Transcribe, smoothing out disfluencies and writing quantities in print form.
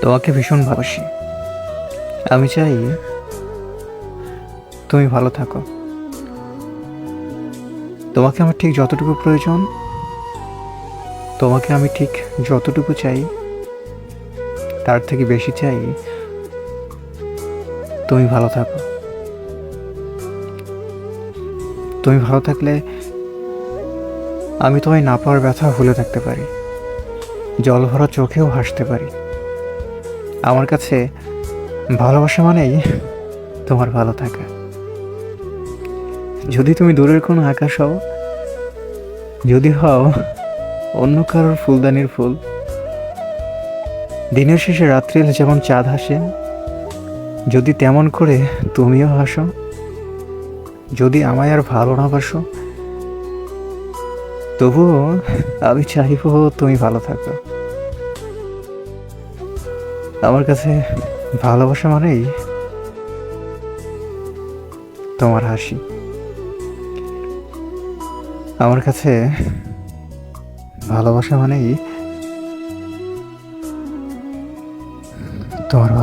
তোমাকে ভীষণ ভালোবাসি। আমি চাই তুমি ভালো থাকো। তোমাকে আমার ঠিক যতটুকু প্রয়োজন, তোমাকে আমি ঠিক যতটুকু চাই, তার থেকে বেশি চাই তুমি ভালো থাকো। তুমি ভালো থাকলে আমি তোমায় না পাওয়ার ব্যথা ভুলে থাকতে পারি, জল ভরা চোখেও হাসতে পারি। আমার কাছে ভালোবাসা মানেই তোমার ভালো থাকা। যদি তুমি দূরের কোনো আকাশ হও, যদি হও অন্য কারোর ফুলদানির ফুল, দিনের শেষে রাত্রি এলে যেমন চাঁদ হাসে, যদি তেমন করে তুমিও হাসো। যদি আমায় আর ভালো না বাসো, তবুও আমি চাইবো তুমি ভালো থাকো। আমার কাছে ভালোবাসা মানেই তোমার হাসি। আমার কাছে ভালোবাসা মানেই তোমার